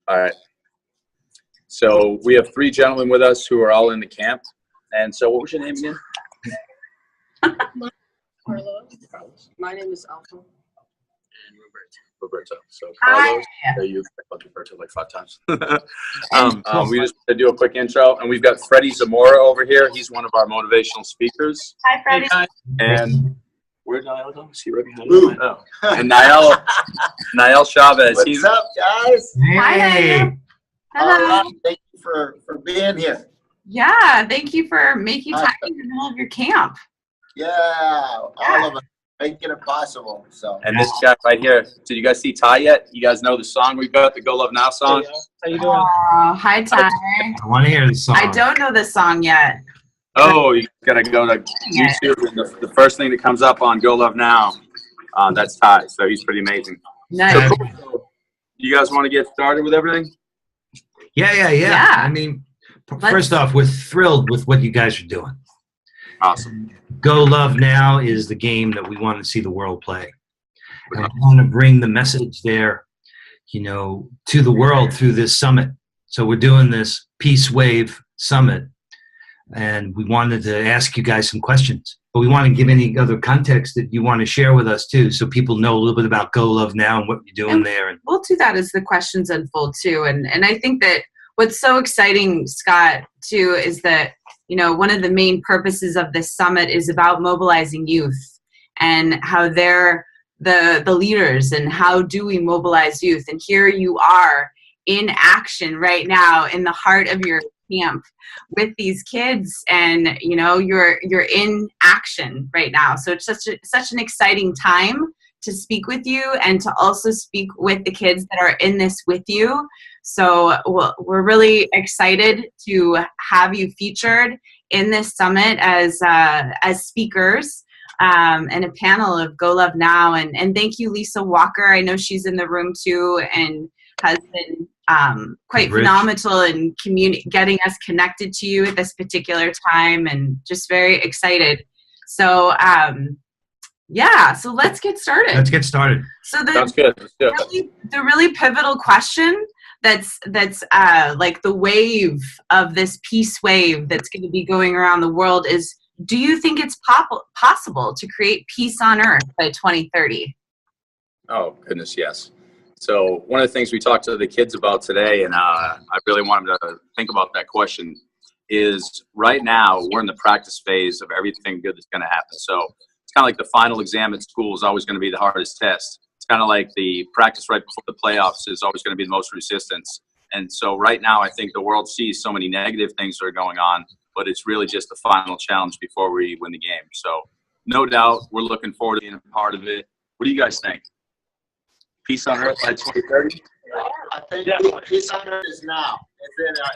All right. So we have 3 gentlemen with us who are all in the camp. And so what was your name again? Carlos. My name is Alpha. And Roberto. So Carlos, you've called Roberto like 5 times. We just want to do a quick intro, and we've got Freddie Zamora over here. He's one of our motivational speakers. Hi, Freddie. And where'd Niall go? Is he right behind you? Oh. And Niall Chavez. What's up, guys? Hi. Hello. Thank you for being here. Yeah, thank you for making time in the middle of your camp. Yeah, all of us making it possible. So. And this guy right here. Did you guys see Ty yet? You guys know the song we got, the GoLoveNow song? How you doing? Hi, Ty. I want to hear the song. I don't know this song yet. Oh, you gotta go to YouTube, and the first thing that comes up on GoLoveNow, that's Ty. So he's pretty amazing. Nice. So cool. You guys want to get started with everything? Yeah. I mean, first off, we're thrilled with what you guys are doing. Awesome. GoLoveNow is the game that we want to see the world play. And we want to bring the message there, to the world through this summit. So we're doing this Peace Wave Summit. And we wanted to ask you guys some questions. But we want to give any other context that you want to share with us, too, so people know a little bit about GoLoveNow and what you're doing there. And we'll do that as the questions unfold, too. And I think that what's so exciting, Scott, too, is that, one of the main purposes of this summit is about mobilizing youth and how they're the leaders and how do we mobilize youth. And here you are in action right now in the heart of your camp with these kids, and you're in action right now. So it's such an exciting time to speak with you and to also speak with the kids that are in this with you. So we're really excited to have you featured in this summit as speakers and a panel of GoLoveNow. And thank you, Lisa Walker. I know she's in the room too and has been quite phenomenal in getting us connected to you at this particular time, and just very excited. So so let's get started. So Sounds good. The really pivotal question that's like the wave of this peace wave that's going to be going around the world is, do you think it's possible to create peace on earth by 2030? Oh, goodness, yes. So one of the things we talked to the kids about today, and I really want them to think about that question, is right now we're in the practice phase of everything good that's going to happen. So it's kind of like the final exam at school is always going to be the hardest test. It's kind of like the practice right before the playoffs is always going to be the most resistance. And so right now I think the world sees so many negative things that are going on, but it's really just the final challenge before we win the game. So no doubt we're looking forward to being a part of it. What do you guys think? Peace on earth by 2030? I think peace on earth is now.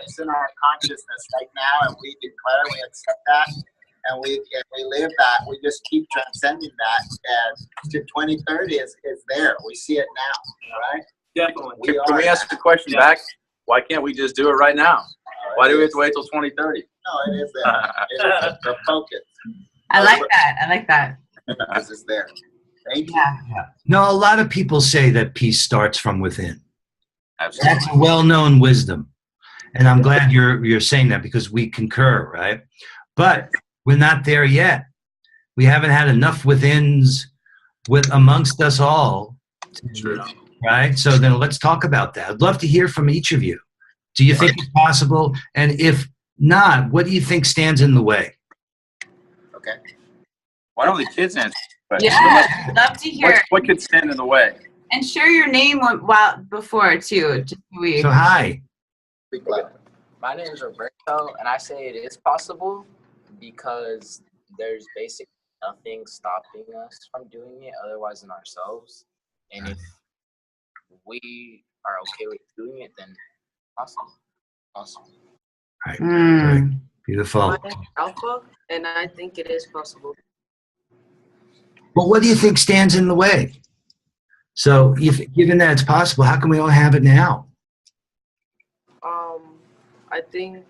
It's in our consciousness right now, and we declare, we accept that, and we live that. We just keep transcending that, and to 2030 is there. We see it now, right? Definitely. Can we ask the question back? Why can't we just do it right now? Why do we have to wait till 2030? No, it is there. It is the focus. I like that. This is there. Thank you. yeah. No, a lot of people say that peace starts from within. Absolutely. That's a well-known wisdom. And I'm glad you're saying that, because we concur, right? But we're not there yet. We haven't had enough withins amongst us all. True. Right? So then let's talk about that. I'd love to hear from each of you. Do you think it's possible? And if not, what do you think stands in the way? Okay. Why don't the kids answer? Yeah, I'd love to hear. What could stand in the way? And share your name before too. So hi. My name is Roberto, and I say it is possible because there's basically nothing stopping us from doing it otherwise than ourselves. And if we are okay with doing it, then awesome. Right. Right. Beautiful. My name is Alpha, and I think it is possible. Well, what do you think stands in the way? So, given that it's possible, how can we all have it now? I think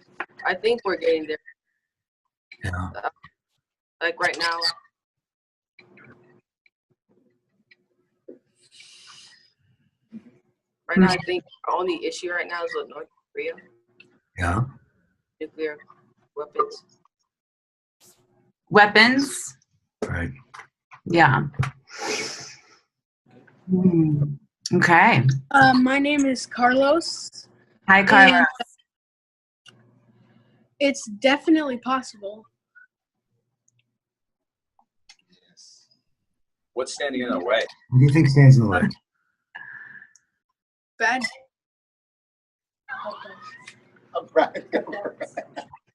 we're getting there. Yeah. Like right now. Right now, I think our only issue right now is with North Korea, Yeah. nuclear weapons. Weapons. Right. Yeah. Okay. My name is Carlos. Hi, Carla. And it's definitely possible. What's standing in the way? What do you think stands in the way? Bad.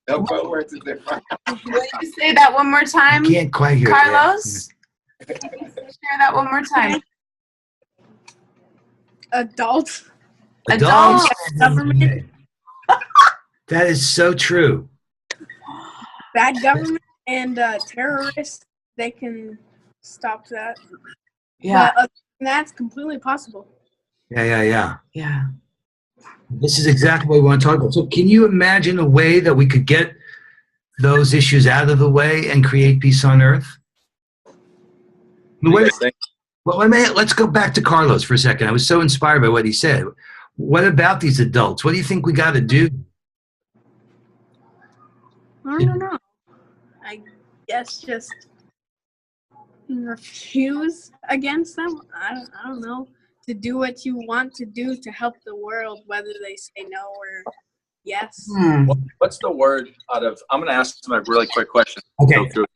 No quote words is different. Will you say that one more time, I can't quite hear it. Carlos? Share that one more time. Adults. Adults. Government. That is so true. Bad government and terrorists. They can stop that. Yeah. But other than that, it's completely possible. Yeah. Yeah. This is exactly what we want to talk about. So can you imagine a way that we could get those issues out of the way and create peace on earth? What do you guys think? Well, let's go back to Carlos for a second. I was so inspired by what he said. What about these adults? What do you think we got to do? I don't know. I guess just refuse against them. I don't know. To do what you want to do to help the world, whether they say no or yes. What's the word out of, I'm going to ask them a really quick question. Okay. Go through it.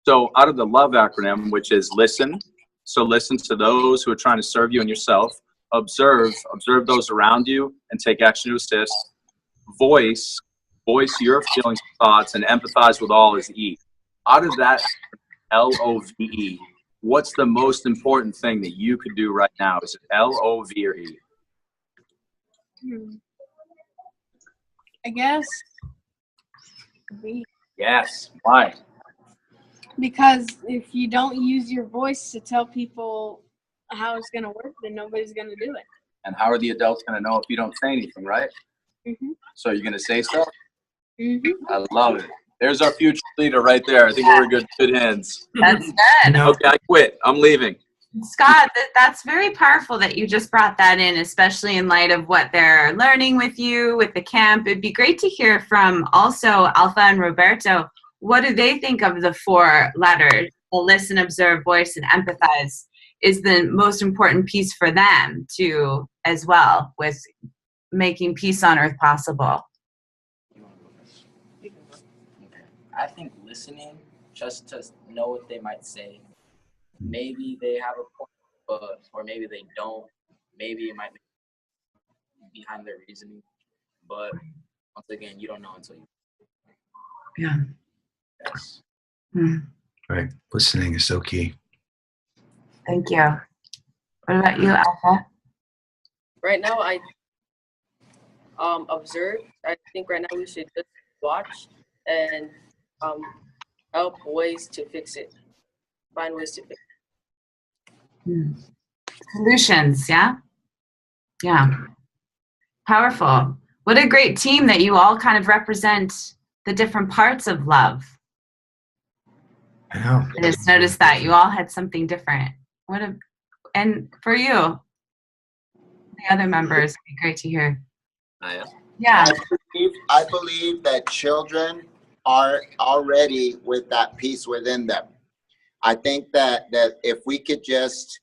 So out of the LOVE acronym, which is listen. So listen to those who are trying to serve you and yourself. Observe those around you and take action to assist. Voice your feelings and thoughts, and empathize with all is E. Out of that LOVE, what's the most important thing that you could do right now? Is it LOV or E? I guess. Yes. Why? Because if you don't use your voice to tell people how it's going to work, then nobody's going to do it. And how are the adults going to know if you don't say anything, right? Mm-hmm. So you're going to say stuff? Mm-hmm. I love it. There's our future leader right there. I think we're in good hands. That's good. Okay, I quit. I'm leaving. Scott, that's very powerful that you just brought that in, especially in light of what they're learning with you, with the camp. It'd be great to hear from also Alpha and Roberto. What do they think of the 4 letters? Listen, observe, voice, and empathize is the most important piece for them too, as well, with making peace on earth possible. I think listening, just to know what they might say. Maybe they have a point, or maybe they don't. Maybe it might be behind their reasoning. But once again, you don't know until you. Yeah. Yes. Right. Listening is so key. Thank you. What about you, Alpha? Right now, I observe. I think right now we should just watch and help ways to fix it. Find ways to fix it. Solutions, yeah? Yeah. Powerful. What a great team that you all kind of represent the different parts of love. I know. I just noticed that you all had something different. And for you, the other members, it'd be great to hear. Yeah. I believe that children are already with that peace within them. I think that if we could just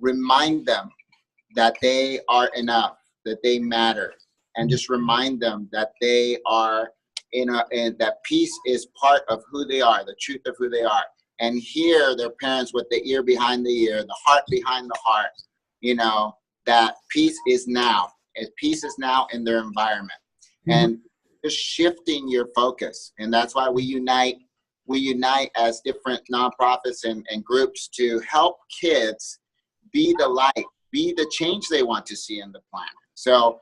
remind them that they are enough, that they matter, and just remind them that they are and that peace is part of who they are, the truth of who they are, and hear their parents with the ear behind the ear, the heart behind the heart, that peace is now. Peace is now in their environment. And just shifting your focus. And that's why we unite as different nonprofits and groups to help kids be the light, be the change they want to see in the planet. So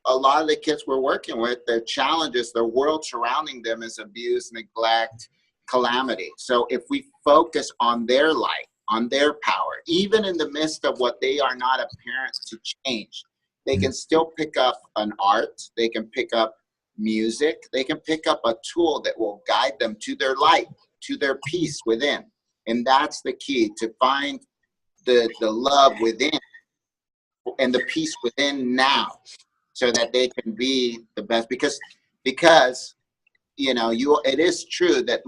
a lot of the kids we're working with, their challenges, the world surrounding them is abuse, neglect, calamity. So if we focus on their light, on their power, even in the midst of what they are not apparent to change, they can still pick up an art, they can pick up music, they can pick up a tool that will guide them to their light, to their peace within. And that's the key, to find the love within and the peace within now, so that they can be the best. Because you know, it is true that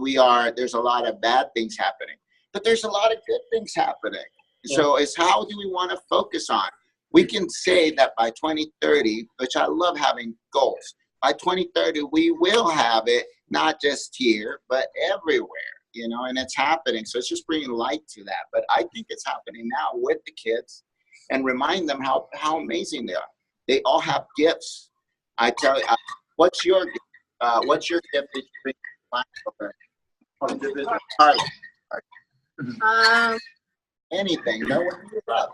there's a lot of bad things happening, but there's a lot of good things happening. So it's how do we want to focus on? We can say that by 2030, which I love having goals, by 2030, we will have it not just here, but everywhere, you know, and it's happening. So it's just bringing light to that. But I think it's happening now with the kids, and remind them how amazing they are. They all have gifts. I tell you, what's your gift? What's your gift that you bring to the Carla? Anything. No one you love.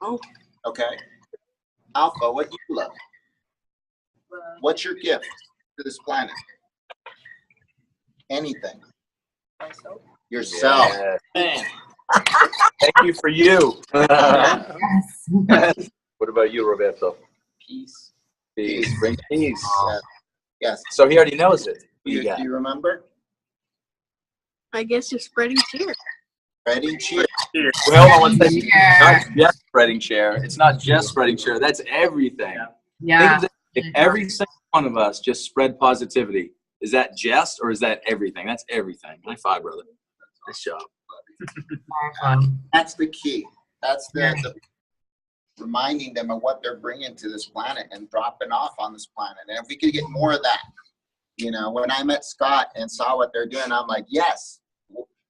Oh. Okay. Alpha, what do you love? What's your gift to this planet? Anything. Myself. Yourself. Yeah. Thank you for you. What about you, Roberto? Peace. Peace. Bring peace. Yes. So he already knows it. Do you remember? I guess just spreading cheer. Ready? Cheers. Well, hold on one second. Not just spreading cheer. It's not just spreading cheer. That's everything. Yeah. Think of it, if every single one of us just spread positivity, is that just or is that everything? That's everything. High five, brother. Nice job. That's the key. That's the reminding them of what they're bringing to this planet and dropping off on this planet. And if we could get more of that, you know, when I met Scott and saw what they're doing, I'm like, yes.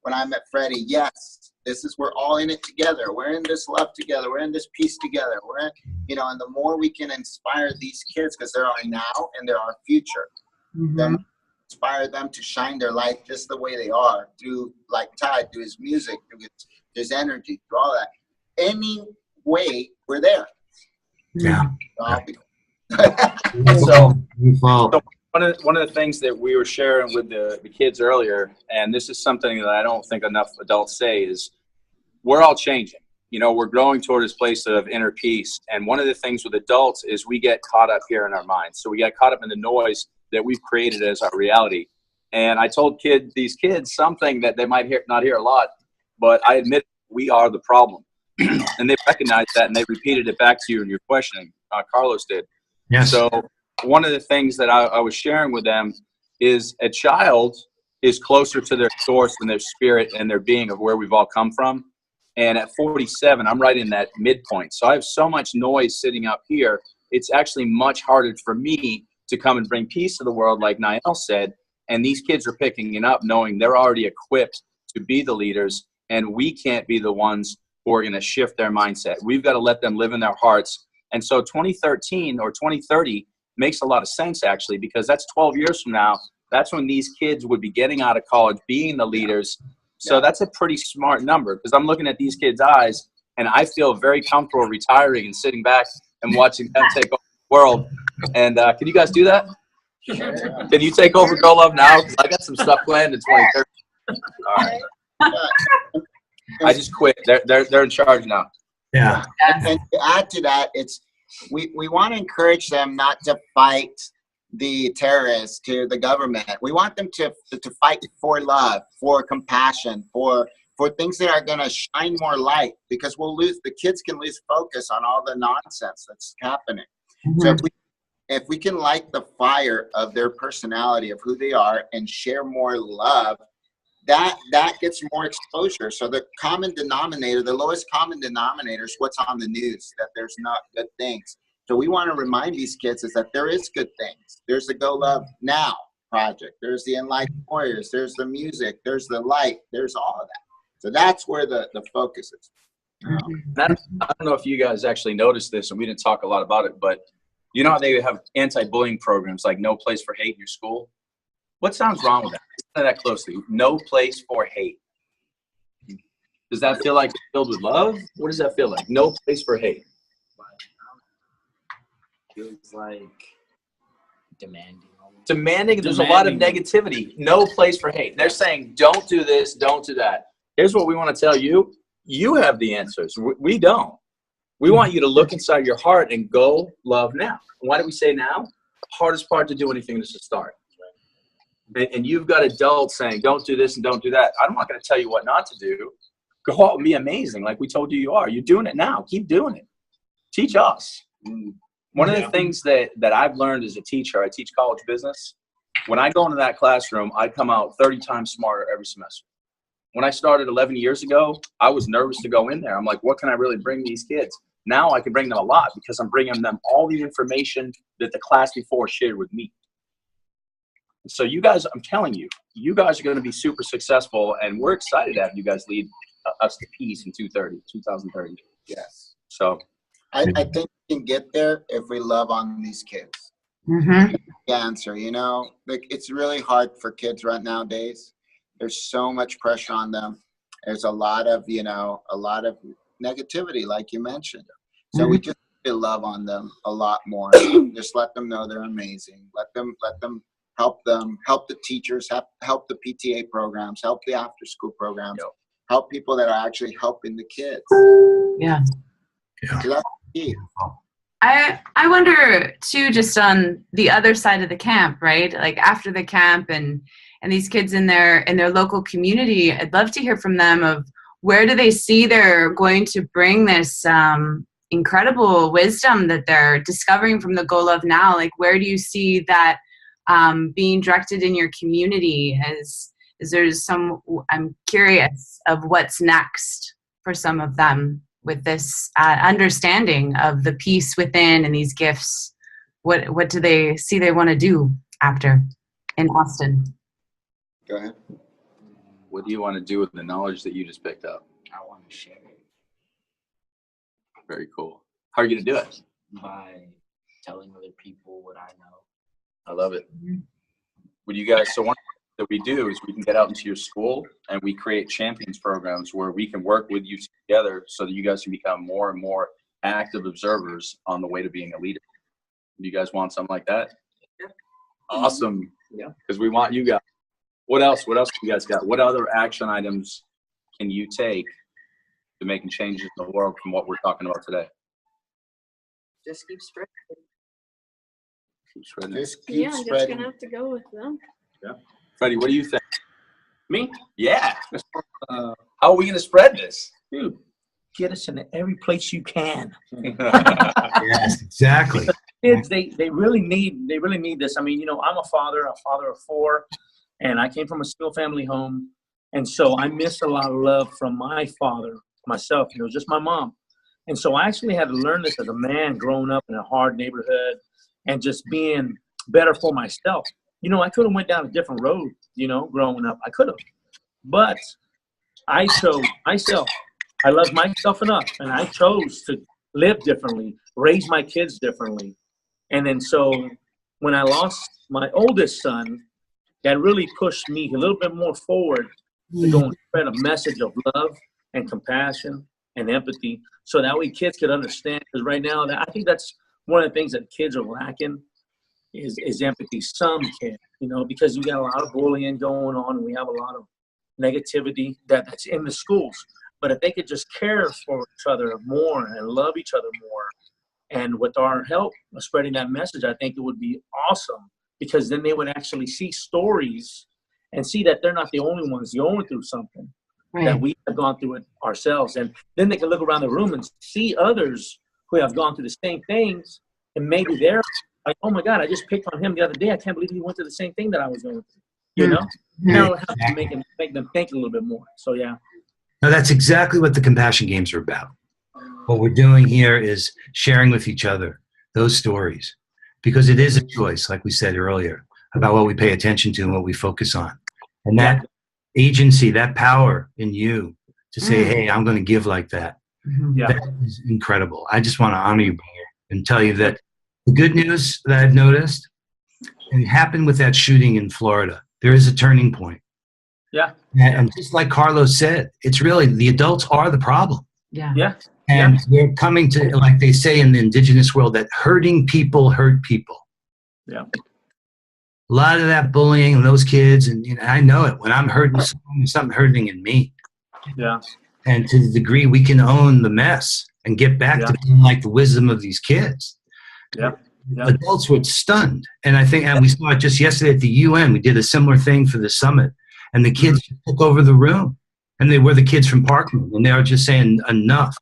When I met Freddie, yes, we're all in it together. We're in this love together. We're in this peace together. We're in, you know, and the more we can inspire these kids, because they're our now and they're our future, then inspire them to shine their light just the way they are, through, like Ty, through his music, through his energy, through all that. Any way, we're there. Yeah. So one of the things that we were sharing with the kids earlier, and this is something that I don't think enough adults say, is we're all changing. You know, we're growing toward this place of inner peace. And one of the things with adults is we get caught up here in our minds. So we get caught up in the noise that we've created as our reality. And I told these kids something that they might not hear a lot, but I admit we are the problem. And they recognized that, and they repeated it back to you in your questioning. Carlos did. Yes. So one of the things that I was sharing with them is a child is closer to their source and their spirit and their being of where we've all come from. And at 47, I'm right in that midpoint. So I have so much noise sitting up here. It's actually much harder for me to come and bring peace to the world, like Niall said. And these kids are picking it up, knowing they're already equipped to be the leaders. And we can't be the ones who are going to shift their mindset. We've got to let them live in their hearts. And so 2013 or 2030 makes a lot of sense, actually, because that's 12 years from now. That's when these kids would be getting out of college, being the leaders. So that's a pretty smart number, because I'm looking at these kids' eyes, and I feel very comfortable retiring and sitting back and watching them take over the world. And can you guys do that? Can you take over GoLoveNow? Because I got some stuff planned in 2030. All right. I just quit. They're in charge now. Yeah. And to add to that, we want to encourage them not to fight the terrorists, to the government. We want them to fight for love, for compassion, for things that are going to shine more light, because the kids can lose focus on all the nonsense that's happening. So if we can light the fire of their personality, of who they are, and share more love, that gets more exposure. So the common denominator, the lowest common denominator is what's on the news, that there's not good things. So we want to remind these kids is that there is good things. There's the GoLoveNow project. There's the Enlightened Warriors. There's the music. There's the light. There's all of that. So that's where the focus is. I don't know if you guys actually noticed this, and we didn't talk a lot about it, but you know how they have anti-bullying programs like No Place for Hate in your school? What sounds wrong with that? Listen to that closely. No place for hate. Does that feel like it's filled with love? What does that feel like? No place for hate. Feels like demanding. There's a lot of negativity. No place for hate. They're saying, don't do this, don't do that. Here's what we want to tell you. You have the answers. We don't. We want you to look inside your heart and go love now. Why do we say now? Hardest part to do anything is to start. And you've got adults saying, don't do this and don't do that. I'm not going to tell you what not to do. Go out and be amazing, like we told you you are. You're doing it now. Keep doing it. Teach us. One of the things that I've learned as a teacher, I teach college business. When I go into that classroom, I come out 30 times smarter every semester. When I started 11 years ago, I was nervous to go in there. I'm like, what can I really bring these kids? Now I can bring them a lot because I'm bringing them all the information that the class before shared with me. So you guys, I'm telling you, you guys are going to be super successful, and we're excited to have you guys lead us to peace in 2030. Yes. So I think we can get there if we love on these kids. Mm-hmm. The answer, you know, like it's really hard for kids right nowadays. There's so much pressure on them. There's a lot of negativity, like you mentioned. So we just need to love on them a lot more. Just let them know they're amazing. Let them help the teachers, help the PTA programs, help the after school programs, help people that are actually helping the kids. Yeah. So that's key. I wonder too, just on the other side of the camp, right? Like after the camp and these kids in their local community, I'd love to hear from them of where do they see they're going to bring this incredible wisdom that they're discovering from the GoLoveNow. Like where do you see that being directed in your community? Is there some? I'm curious of what's next for some of them with this understanding of the peace within and these gifts. What do they see they want to do after in Austin? Go ahead. what do you want to do with the knowledge that you just picked up? I want to share it Very cool. How are you going to do it? by telling other people what I know. I love it. Would you guys, so one thing that we do is we can get out into your school and we create champions programs where we can work with you together so that you guys can become more and more active observers on the way to being a leader. Do you guys want something like that? Yeah. Awesome. Yeah. Because we want you guys. What else do you guys got? What other action items can you take to making changes in the world from what we're talking about today? Just keep spreading. Keep spreading. Just keep Yeah, I'm just spreading. gonna have to go with them. Freddie, what do you think? Me? Yeah. Uh, How are we going to spread this? dude, get us in every place you can. Yes, exactly. Kids, they really need this. I mean, you know, I'm a father of 4, and I came from a single family home, and so I missed a lot of love from my father, myself. You know, just my mom, and so I actually had to learn this as a man growing up in a hard neighborhood, and just being better for myself. You know, I could have went down a different road. You know, growing up, I could have, but I chose myself. I love myself enough, and I chose to live differently, raise my kids differently. And then so when I lost my oldest son, that really pushed me a little bit more forward to go and spread a message of love and compassion and empathy so that way kids could understand. Because right now, I think that's one of the things that kids are lacking is empathy. Some can, you know, because we got a lot of bullying going on and we have a lot of negativity that's in the schools. But if they could just care for each other more and love each other more, and with our help of spreading that message, I think it would be awesome, because then they would actually see stories and see that they're not the only ones going through something, that we have gone through it ourselves. And then they can look around the room and see others who have gone through the same things, and maybe they're like, oh my God, I just picked on him the other day. I can't believe he went through the same thing that I was going through. You know? Now we have to make them think a little bit more. So yeah. No, that's exactly what the compassion games are about. What we're doing here is sharing with each other those stories, because it is a choice, like we said earlier, about what we pay attention to and what we focus on. And that agency, that power in you to say, hey, I'm going to give like that, that is incredible. I just want to honor you, brother, and tell you that the good news that I've noticed, and it happened with that shooting in Florida, there is a turning point. Yeah. And just like Carlos said, it's really the adults are the problem. Yeah. And we're coming to, like they say in the indigenous world, that hurting people hurt people. Yeah. A lot of that bullying and those kids, and you know, I know it. When I'm hurting, something hurting in me. Yeah. And to the degree we can own the mess and get back to being like the wisdom of these kids. Yeah. Adults were stunned. And I think, and we saw it just yesterday at the UN, we did a similar thing for the summit. And the kids took over the room. And they were the kids from Parkland, and they were just saying enough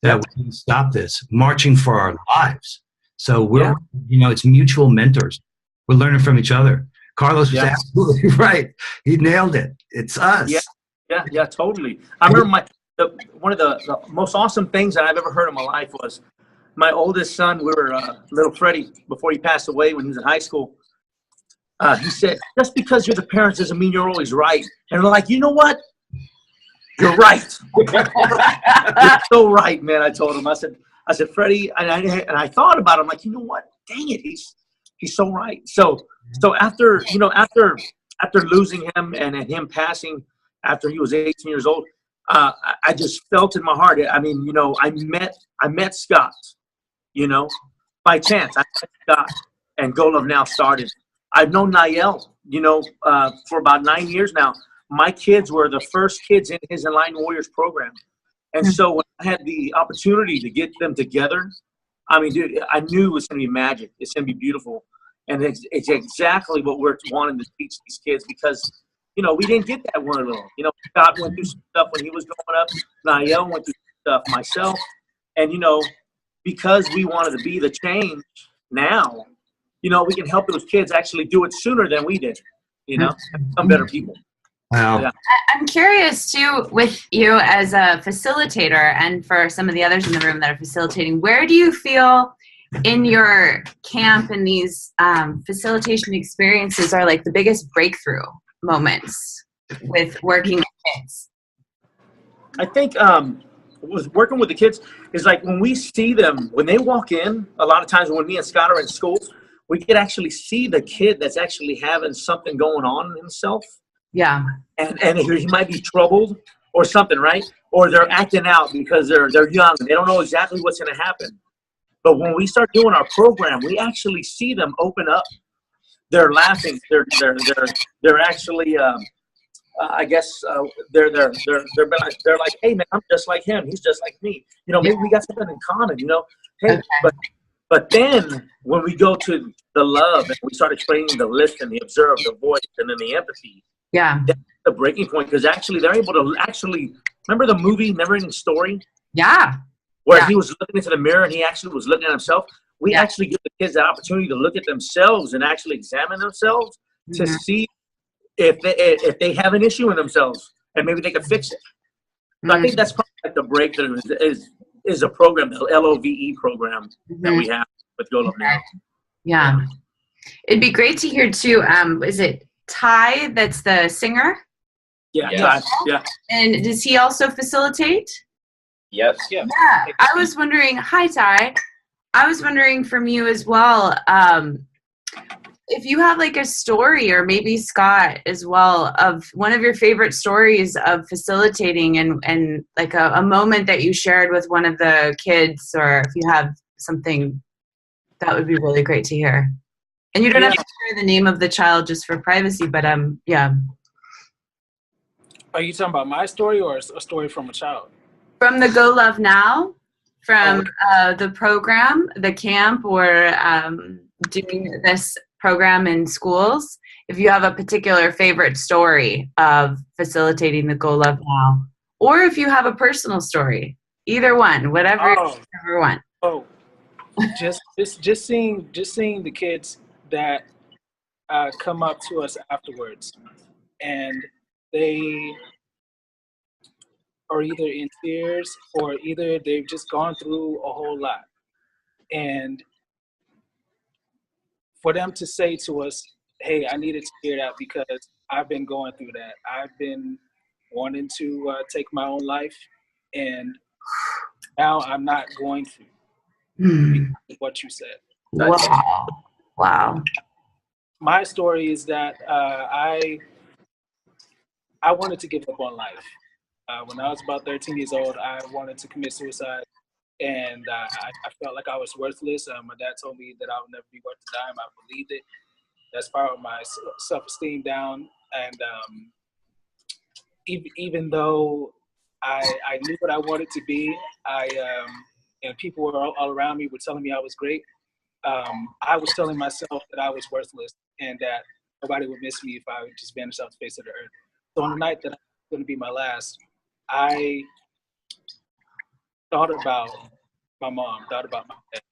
that we can stop this, marching for our lives. So we're, it's mutual mentors. We're learning from each other. Carlos was absolutely right. He nailed it. It's us. Yeah, totally. I remember one of the most awesome things that I've ever heard in my life was my oldest son. We were little Freddie before he passed away when he was in high school. He said, "Just because you're the parents doesn't mean you're always right." And we're like, you know what? You're right. You're so right, man. I told him. I said, Freddie, and I thought about him. Like, you know what? Dang it, he's so right. So after losing him and him passing after he was 18 years old, I just felt in my heart. I mean, I met Scott, by chance. I met Scott, and GoLoveNow started. I've known Niall, for about 9 years now. My kids were the first kids in his Enlightened Warriors program. And so when I had the opportunity to get them together, I mean, dude, I knew it was going to be magic. It's going to be beautiful. And it's exactly what we're wanting to teach these kids because, we didn't get that when we were little. Scott went through some stuff when he was growing up. Niall went through stuff, myself. And, because we wanted to be the change now, we can help those kids actually do it sooner than we did, and become better people. Wow. Yeah. I'm curious too, with you as a facilitator and for some of the others in the room that are facilitating, where do you feel in your camp and these facilitation experiences are like the biggest breakthrough moments with working with kids? I think with working with the kids is like when we see them, when they walk in, a lot of times when me and Scott are in school, we can actually see the kid that's actually having something going on in himself. Yeah. And he might be troubled or something, right? Or they're acting out because they're young and they don't know exactly what's going to happen. But when we start doing our program, we actually see them open up. They're laughing. They're actually, I guess, they're like, hey man, I'm just like him. He's just like me. Maybe we got something in common. Hey, okay. But then when we go to the love and we start explaining the listen, the observe, the voice, and then the empathy. Yeah. That's the breaking point because actually they're able to actually remember the movie Never Ending Story? Yeah. Where he was looking into the mirror and he actually was looking at himself. We actually give the kids that opportunity to look at themselves and actually examine themselves to see if they have an issue in themselves and maybe they can fix it. So I think that's probably like the breakthrough is a program, the LOVE program that we have with GoLoveNow. Yeah. It'd be great to hear too. Is it Ty that's the singer? Yeah. Yes. Ty, yeah. And does he also facilitate? Yes. Yeah. I was wondering, hi Ty. I was wondering from you as well, if you have like a story or maybe Scott as well of one of your favorite stories of facilitating and like a moment that you shared with one of the kids, or if you have something that would be really great to hear. And you don't have to share the name of the child just for privacy, but yeah. Are you talking about my story or a story from a child? From the GoLoveNow, from the program, the camp, or doing this program in schools. If you have a particular favorite story of facilitating the GoLoveNow, or if you have a personal story, either one, whatever one. Oh, just seeing the kids that come up to us afterwards, and they are either in tears or either they've just gone through a whole lot, and for them to say to us, "Hey, I needed to hear that because I've been going through that. I've been wanting to take my own life, and now I'm not going to." What you said. Wow. My story is that I wanted to give up on life. When I was about 13 years old, I wanted to commit suicide, and I felt like I was worthless. My dad told me that I would never be worth a dime. I believed it. That spiraled my self-esteem down, and even though I knew what I wanted to be, and people were all around me were telling me I was great. I was telling myself that I was worthless and that nobody would miss me if I would just vanish off the face of the earth. So on the night that going to be my last, I thought about my mom, thought about my dad,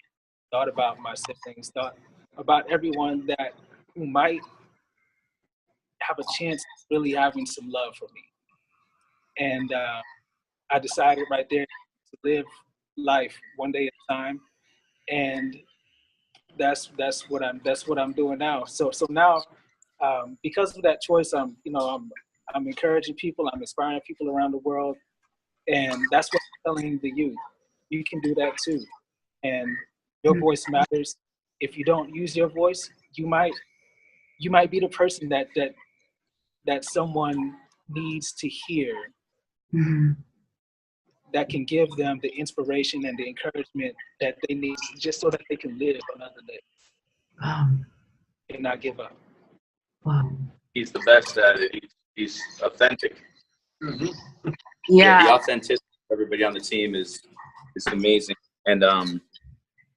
thought about my siblings, thought about everyone that who might have a chance of really having some love for me. And I decided right there to live life one day at a time, and that's what I'm doing now. So now, because of that choice, I'm encouraging people, I'm inspiring people around the world, and that's what I'm telling the youth. You can do that too, and your voice matters. If you don't use your voice, you might be the person that someone needs to hear, that can give them the inspiration and the encouragement that they need, just so that they can live another day and not give up. He's the best at it. He's authentic. Yeah. The authenticity of everybody on the team is amazing. And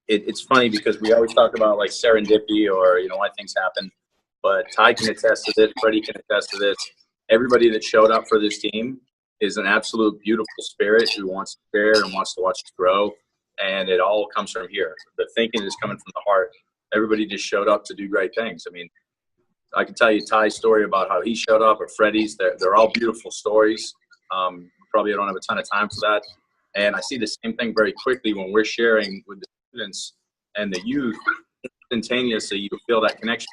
it's funny because we always talk about like serendipity or why things happen, but Ty can attest to this. Freddie can attest to this. Everybody that showed up for this team is an absolute beautiful spirit who wants to share and wants to watch us grow, and it all comes from here. The thinking is coming from the heart. Everybody just showed up to do great things. I mean, I can tell you Ty's story about how he showed up, or Freddie's. They're all beautiful stories. Probably I don't have a ton of time for that. And I see the same thing very quickly when we're sharing with the students and the youth. Instantaneously, you feel that connection.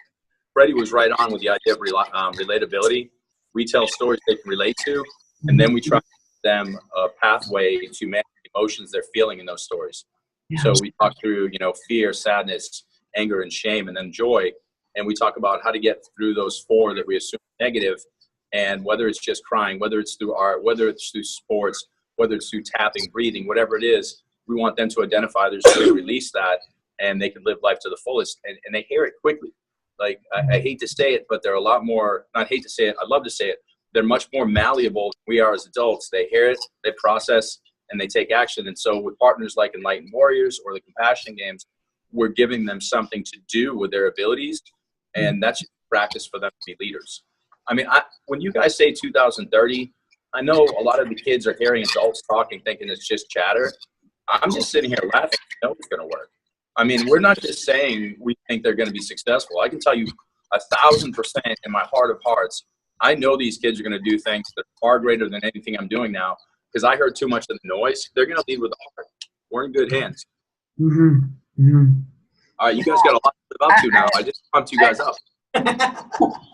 Freddie was right on with the idea of relatability. We tell stories they can relate to, and then we try to give them a pathway to manage the emotions they're feeling in those stories. Yeah. So we talk through, fear, sadness, anger, and shame, and then joy. And we talk about how to get through those four that we assume are negative. And whether it's just crying, whether it's through art, whether it's through sports, whether it's through tapping, breathing, whatever it is, we want them to identify there's a way to release that, and they can live life to the fullest. And they hear it quickly. Like, I hate to say it, but they're a lot more, not hate to say it, I'd love to say it, they're much more malleable than we are as adults. They hear it, they process, and they take action. And so with partners like Enlightened Warriors or the Compassion Games, we're giving them something to do with their abilities, and that's practice for them to be leaders. I mean, when you guys say 2030, I know a lot of the kids are hearing adults talking, thinking it's just chatter. I'm just sitting here laughing. I know it's going to work. I mean, we're not just saying we think they're going to be successful. I can tell you 1,000% in my heart of hearts, I know these kids are going to do things that are far greater than anything I'm doing now, because I heard too much of the noise. They're going to lead with the heart. We're in good hands. All right, you guys got a lot to live up to now. I just pumped you guys up.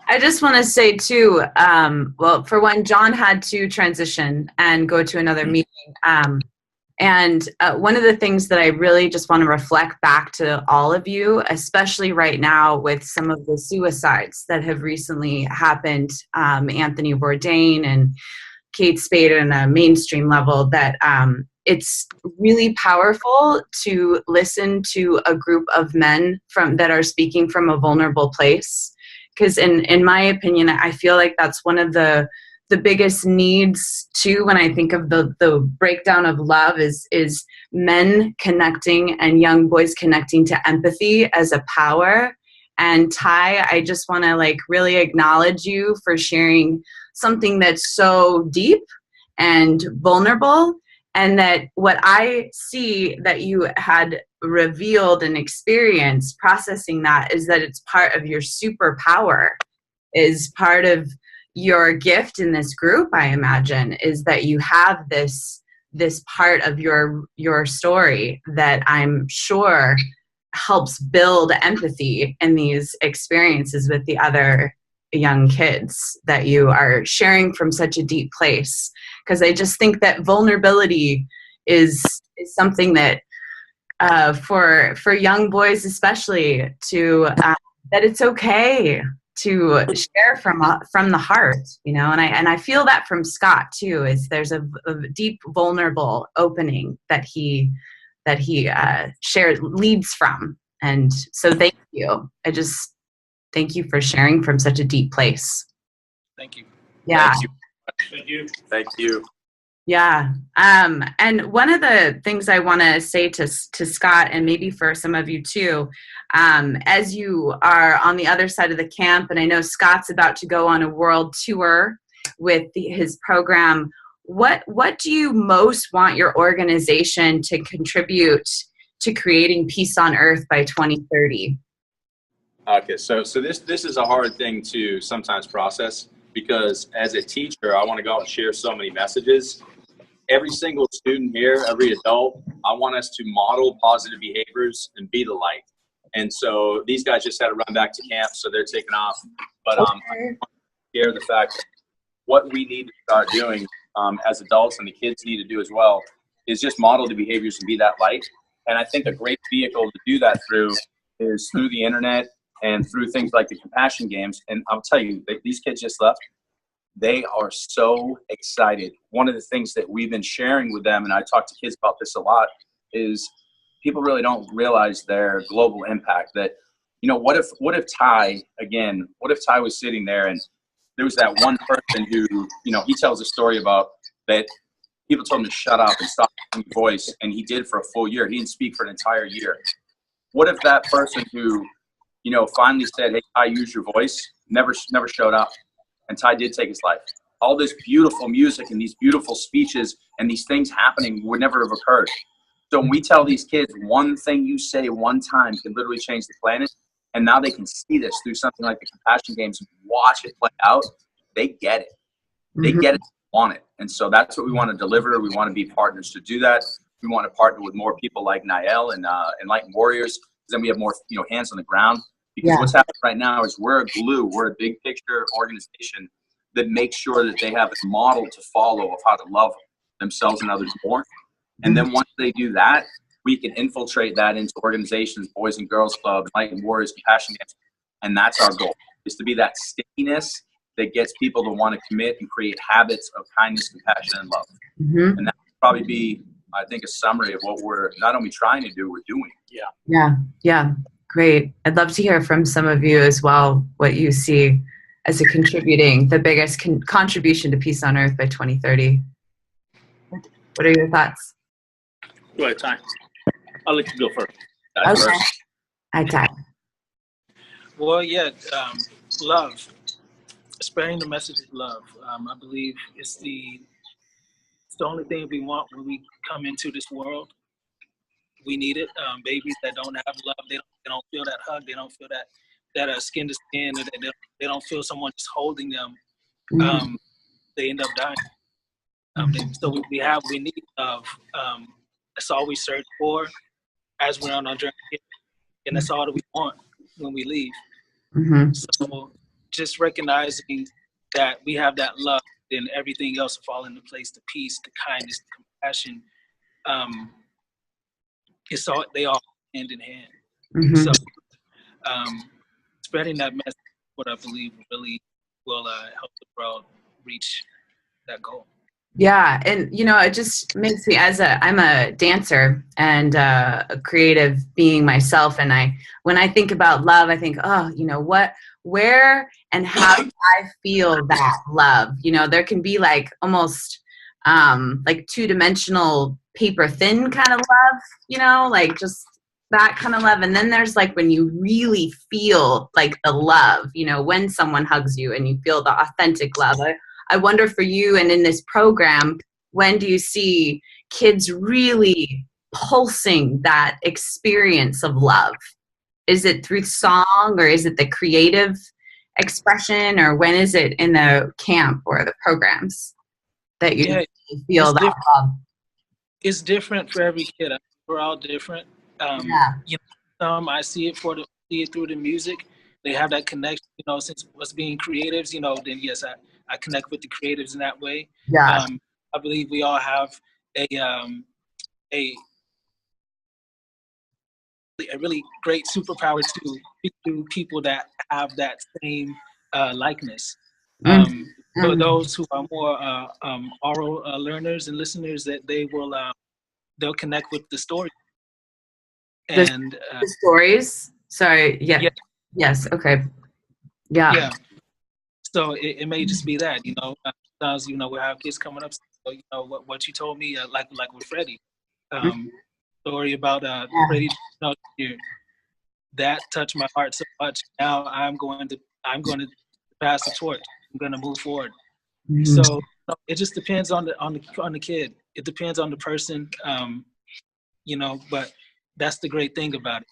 I just want to say too, well, for one, John had to transition and go to another meeting. And one of the things that I really just want to reflect back to all of you, especially right now with some of the suicides that have recently happened, Anthony Bourdain and Kate Spade on a mainstream level, that it's really powerful to listen to a group of men that are speaking from a vulnerable place. Because in my opinion, I feel like that's one of the biggest needs too, when I think of the breakdown of love, is men connecting and young boys connecting to empathy as a power. And Ty, I just want to really acknowledge you for sharing something that's so deep and vulnerable, and that what I see that you had revealed and experienced processing that is that it's part of your superpower, is part of your gift in this group, I imagine, is that you have this part of your story that I'm sure helps build empathy in these experiences with the other young kids that you are sharing from such a deep place. Because I just think that vulnerability is something that for young boys especially, to that it's okay to share from the heart, and I feel that from Scott too, is there's a deep vulnerable opening that he leads from. And so thank you. I just thank you for sharing from such a deep place. Thank you. Yeah. Thank you. Thank you. Yeah. And one of the things I want to say to Scott, and maybe for some of you too, as you are on the other side of the camp, and I know Scott's about to go on a world tour, his program. What do you most want your organization to contribute to creating peace on earth by 2030? Okay, so this is a hard thing to sometimes process, because as a teacher, I want to go out and share so many messages. Every single student here, every adult, I want us to model positive behaviors and be the light. And so these guys just had to run back to camp, so they're taking off. But I want to share the fact that what we need to start doing as adults, and the kids need to do as well, is just model the behaviors and be that light. And I think a great vehicle to do that through is through the internet and through things like the compassion games. And I'll tell you, these kids just left. They are so excited. One of the things that we've been sharing with them, and I talk to kids about this a lot, is people really don't realize their global impact. That, you know, what if Ty was sitting there and there was that one person who, you know, he tells a story about that people told him to shut up and stop using your voice, and he did for a full year. He didn't speak for an entire year. What if that person who, you know, finally said, "Hey, Ty, use your voice," never showed up, and Ty did take his life? All this beautiful music and these beautiful speeches and these things happening would never have occurred. So when we tell these kids, one thing you say one time can literally change the planet, and now they can see this through something like the compassion games and watch it play out, they get it. They get it, want it. And so that's what we want to deliver. We want to be partners to do that. We want to partner with more people like Niall and Enlightened Warriors, because then we have more, you know, hands on the ground. Because what's happening right now is we're a glue. We're a big picture organization that makes sure that they have a model to follow of how to love themselves and others more. And then once they do that, we can infiltrate that into organizations, Boys and Girls Club, Enlightened Warriors, Compassion Games. And that's our goal, is to be that stickiness that gets people to want to commit and create habits of kindness, compassion, and love. And that would probably be, I think, a summary of what we're not only trying to do, we're doing. Yeah. Great. I'd love to hear from some of you as well, what you see as the biggest contribution to peace on earth by 2030. What are your thoughts? Go ahead, Ty. I'll let you go first. Okay. I Ty. Well, yeah, love. Spreading the message of love. I believe it's the only thing we want when we come into this world. We need it. Babies that don't have love, they don't feel that hug. They don't feel that skin to skin, or they don't feel someone just holding them. They end up dying. So we need love. That's all we search for as we're on our journey, and that's all that we want when we leave. So just recognizing that we have that love, then everything else will fall into place. The peace, the kindness, the compassion. They all hand in hand. So spreading that message, what I believe really will help the world reach that goal. Yeah, and you know, it just makes me, I'm a dancer and a creative being myself, and when I think about love, I think, oh, you know, where and how do I feel that love? You know, there can be like almost like two-dimensional, paper thin kind of love, you know, like just that kind of love. And then there's like when you really feel like the love, you know, when someone hugs you and you feel the authentic love. I wonder for you, and in this program, when do you see kids really pulsing that experience of love? Is it through song, or is it the creative expression, or when is it in the camp or the programs that you feel that love? It's different for every kid. We're all different. You know, I see it through the music. They have that connection, you know, since us being creatives, you know, then yes, I connect with the creatives in that way. I believe we all have a really great superpower to speak to people that have that same likeness. For those who are more oral learners and listeners, that they'll connect with the story. And the stories. Sorry. Yeah. Yes. Okay. Yeah. So it may just be that, you know, sometimes, you know, we'll have kids coming up, so, you know, what you told me, like with Freddie, story about Freddie, you know, that touched my heart so much. Now I'm going to pass the torch. I'm going to move forward. Mhm. So it just depends on the kid. It depends on the person, but that's the great thing about it.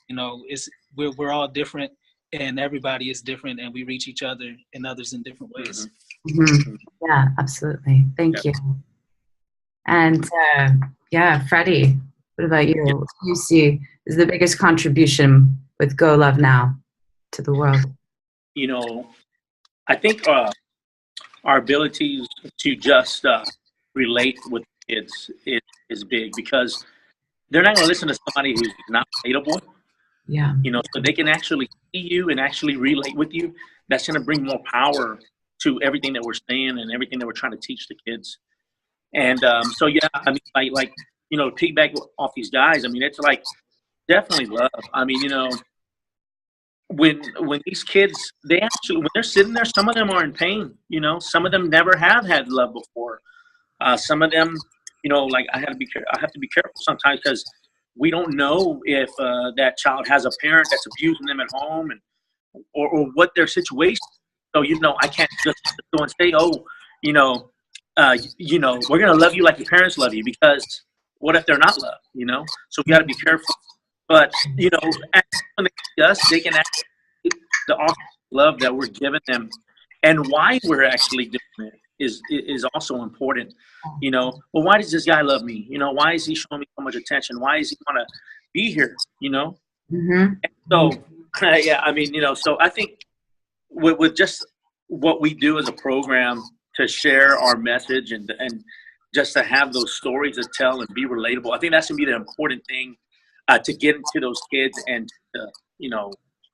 Is we're all different, and everybody is different, and we reach each other and others in different ways. Mhm. Yeah, absolutely. Thank you. And Freddie, what about you? What do you see is the biggest contribution with GoLoveNow to the world? I think our ability to just relate with kids is big, because they're not going to listen to somebody who's not relatable. Yeah. So they can actually see you and actually relate with you. That's going to bring more power to everything that we're saying and everything that we're trying to teach the kids. And so, yeah, I mean, like piggyback off these guys. I mean, it's like definitely love. I mean, when these kids, when they're sitting there, some of them are in pain. Some of them never have had love before. Some of them, like I have to be careful sometimes, because we don't know if that child has a parent that's abusing them at home, or what their situation. So I can't just go and say, oh, we're gonna love you like your parents love you, because what if they're not loved? So we got to be careful. But when they see us, they can actually the awesome love that we're giving them, and why we're actually doing it is also important. Well, why does this guy love me? Why is he showing me so much attention? Why is he want to be here? Mm-hmm. So yeah, I mean, so I think with just what we do as a program to share our message and just to have those stories to tell and be relatable, I think that's gonna be the important thing, to get into those kids and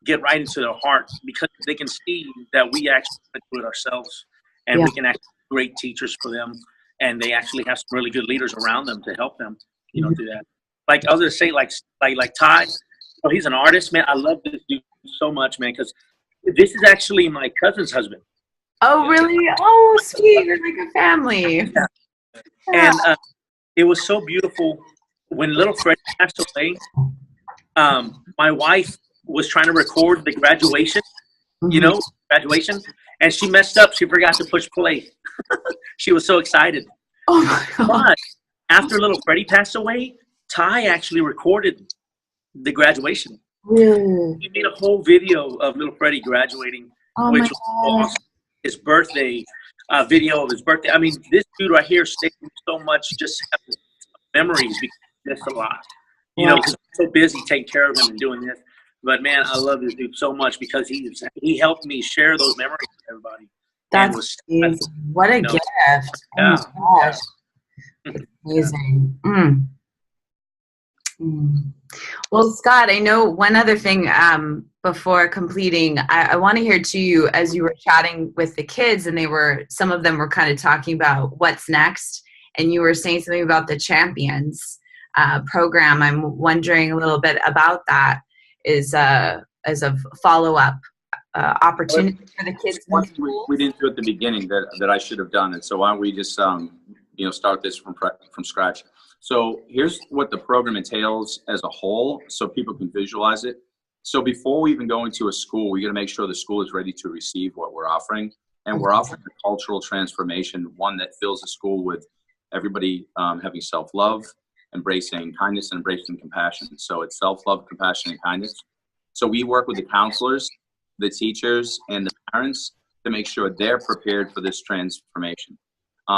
get right into their hearts, because they can see that we actually do it ourselves, and we can actually be great teachers for them, and they actually have some really good leaders around them to help them, do that. Like I was gonna say, like Ty, he's an artist, man. I love this dude so much, man, because this is actually my cousin's husband. Oh, really? Oh, sweet. You're like a family. Yeah. And it was so beautiful when little Freddie passed away. My wife was trying to record the graduation, graduation, and she messed up. She forgot to push play. She was so excited. Oh my God. But after little Freddie passed away, Ty actually recorded the graduation. Really? He made a whole video of little Freddie graduating, which was awesome. His birthday video of his birthday. I mean, this dude right here stayed so much, just memories, because he missed a lot. Because I'm so busy taking care of him and doing this. But man, I love this dude so much, because he helped me share those memories with everybody. That's amazing. What a gift. Yeah. Oh my gosh. It's amazing. Well, Scott, I know one other thing before completing, I want to hear to you, as you were chatting with the kids, and some of them were kind of talking about what's next, and you were saying something about the Champions program. I'm wondering a little bit about that as a follow-up opportunity for the kids. We didn't do at the beginning that I should have done it. So why don't we just start this from scratch. So here's what the program entails as a whole, so people can visualize it. So before we even go into a school, we got to make sure the school is ready to receive what we're offering, and we're offering a cultural transformation, one that fills the school with everybody having self-love, embracing kindness, and embracing compassion. So it's self-love, compassion, and kindness. So we work with the counselors, the teachers, and the parents to make sure they're prepared for this transformation.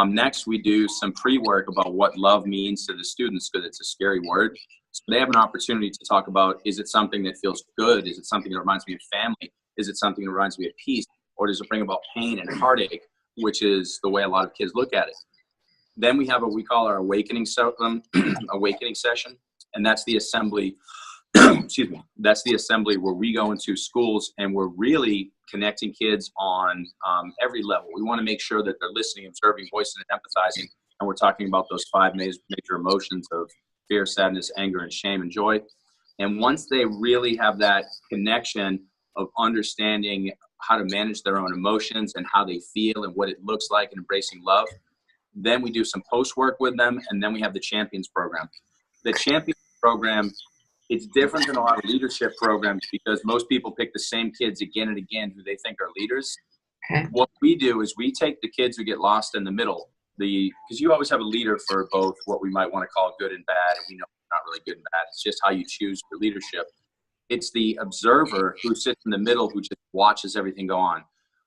Next, we do some pre-work about what love means to the students, because it's a scary word. So they have an opportunity to talk about, is it something that feels good? Is it something that reminds me of family? Is it something that reminds me of peace? Or does it bring about pain and heartache, which is the way a lot of kids look at it? Then we have what we call our awakening session, and that's the assembly. Excuse me. That's the assembly where we go into schools and we're really connecting kids on every level. We want to make sure that they're listening, observing, voicing, and empathizing. And we're talking about those 5 major emotions of fear, sadness, anger, and shame and joy. And once they really have that connection of understanding how to manage their own emotions and how they feel and what it looks like and embracing love, then we do some post work with them. And then we have the Champions program. The Champions program, it's different than a lot of leadership programs, because most people pick the same kids again and again who they think are leaders. Okay. What we do is we take the kids who get lost in the middle, because you always have a leader for both what we might want to call good and bad, and we know it's not really good and bad. It's just how you choose your leadership. It's the observer who sits in the middle who just watches everything go on.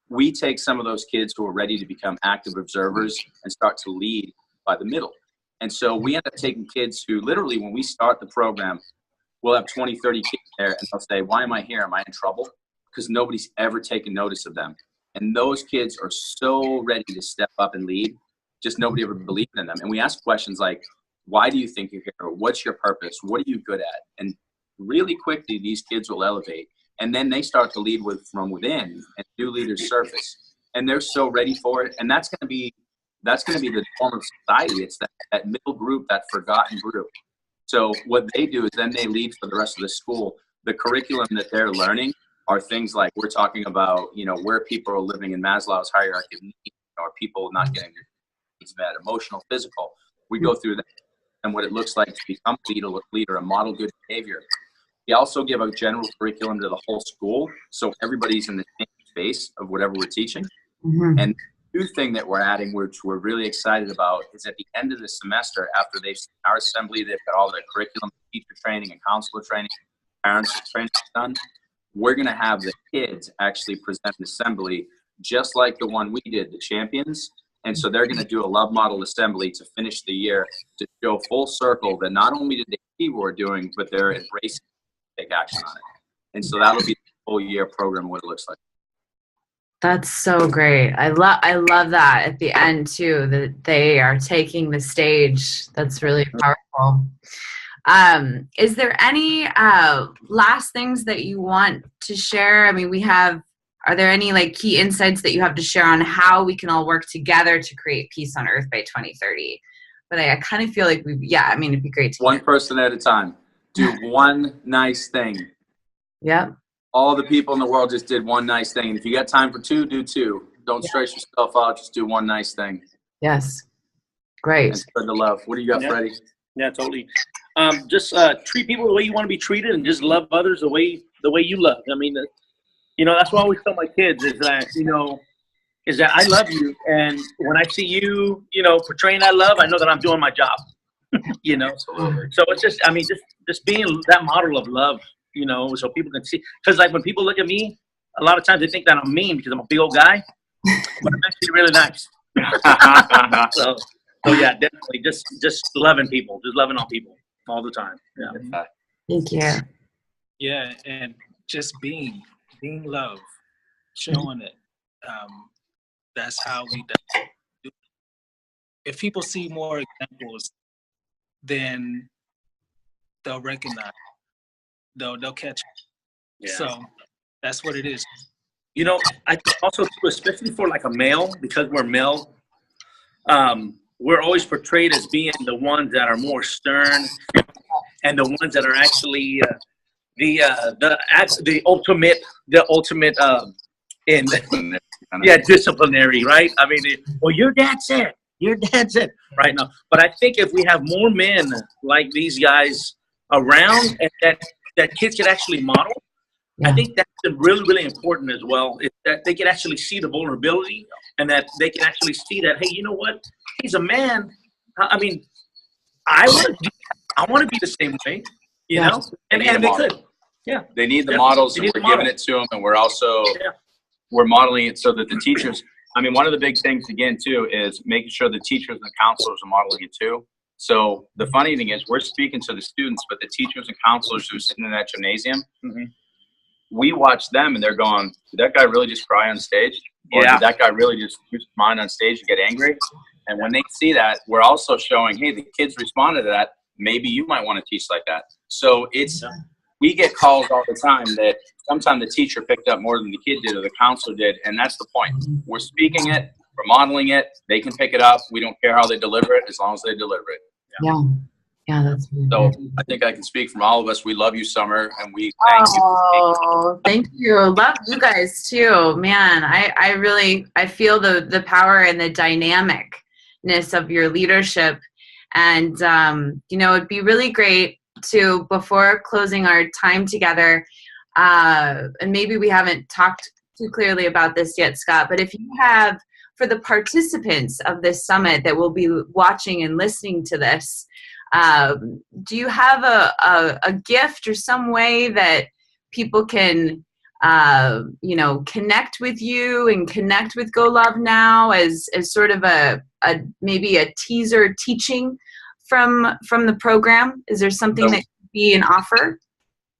We take some of those kids who are ready to become active observers and start to lead by the middle. And so we end up taking kids who literally, when we start the program, we'll have 20, 30 kids there, and they'll say, why am I here? Am I in trouble? Because nobody's ever taken notice of them. And those kids are so ready to step up and lead. Just nobody ever believed in them. And we ask questions like, why do you think you're here? What's your purpose? What are you good at? And really quickly, these kids will elevate. And then they start to lead from within, and new leaders surface. And they're so ready for it. And that's going to be the form of society. It's that middle group, that forgotten group. So what they do is then they lead for the rest of the school. The curriculum that they're learning are things like we're talking about, where people are living in Maslow's hierarchy of needs, or people not getting their needs met, emotional, physical. We go through that and what it looks like to become a leader, a model good behavior. We also give a general curriculum to the whole school, so everybody's in the same space of whatever we're teaching. Mm-hmm. And the new thing that we're adding, which we're really excited about, is at the end of the semester, after they've seen our assembly, they've got all their curriculum, teacher training, and counselor training, parents training done. We're going to have the kids actually present an assembly just like the one we did, the champions. And so they're going to do a love model assembly to finish the year to show full circle that not only did they see what we're doing, but they're embracing take action on it. And so that'll be the full year program, what it looks like. That's so great. I love that at the end too, that they are taking the stage. That's really powerful. Is there any last things that you want to share? I mean, are there any like key insights that you have to share on how we can all work together to create peace on Earth by 2030? But I kind of feel like it'd be great to one person at a time. Do one nice thing. Yep. All the people in the world just did one nice thing. And if you got time for two, do two. Don't stress yourself out. Just do one nice thing. Yes. Great. And spread the love. What do you got, Freddie? Yeah, totally. Just treat people the way you want to be treated, and just love others the way you love. I mean, that's what I always tell my kids is that I love you, and when I see you, portraying that love, I know that I'm doing my job. Absolutely. So it's just being that model of love, so people can see. Because like when people look at me, a lot of times they think that I'm mean because I'm a big old guy, but I'm actually really nice. so yeah, definitely just loving people, just loving on people all the time. Yeah. Thank you. Yeah, and just being love, showing it. That's how we do it. If people see more examples, then they'll recognize. They'll catch it. Yeah. So that's what it is. I think also too, especially for like a male, because we're male, we're always portrayed as being the ones that are more stern, and the ones that are actually the ultimate disciplinary, right? I mean, well, your dad said, right now. But I think if we have more men like these guys around, and that kids can actually model, I think that's really, really important as well, is that they can actually see the vulnerability, and that they can actually see that, hey, you know what? He's a man. I mean, I want to be the same way, know? And they could. Yeah. They need the models, and we're giving it to them, and we're also we're modeling it so that the teachers, one of the big things, again, too, is making sure the teachers and the counselors are modeling it, too. So the funny thing is we're speaking to the students, but the teachers and counselors who are sitting in that gymnasium, we watch them, and they're going, did that guy really just cry on stage? Or did that guy really just lose his mind on stage and get angry? And when they see that, we're also showing, hey, the kids responded to that. Maybe you might want to teach like that. So we get calls all the time that sometimes the teacher picked up more than the kid did or the counselor did, and that's the point. We're speaking it, we're modeling it, they can pick it up. We don't care how they deliver it as long as they deliver it. Yeah, that's really so good. I think I can speak from all of us. We love you, Summer, and we thank you. Oh, thank you. Love you guys too. Man, I feel the power and the dynamicness of your leadership. And it'd be really great to, before closing our time together, and maybe we haven't talked too clearly about this yet, Scott, but if you have, for the participants of this summit that will be watching and listening to this, do you have a gift or some way that people can, connect with you and connect with GoLoveNow as sort of maybe a teaser teaching from the program? Is there something that could be an offer?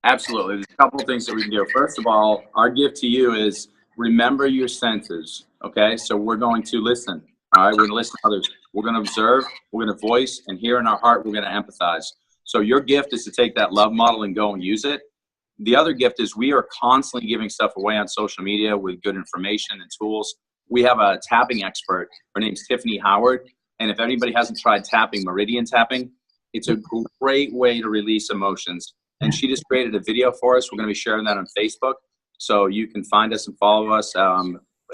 Absolutely. There's a couple of things that we can do. First of all, our gift to you is remember your senses. Okay, so we're going to listen. All right, we're going to listen to others. We're going to observe. We're going to voice, and here in our heart, we're going to empathize. So your gift is to take that love model and go and use it. The other gift is we are constantly giving stuff away on social media with good information and tools. We have a tapping expert. Her name's Tiffany Howard. And if anybody hasn't tried tapping, meridian tapping, it's a great way to release emotions. And she just created a video for us. We're going to be sharing that on Facebook. So you can find us and follow us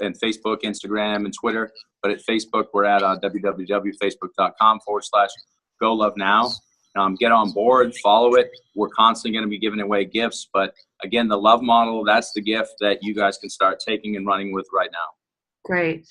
in Facebook, Instagram, and Twitter. But at Facebook, we're at www.facebook.com/GoLoveNow. Get on board, follow it. We're constantly going to be giving away gifts. But again, the love model, that's the gift that you guys can start taking and running with right now. Great.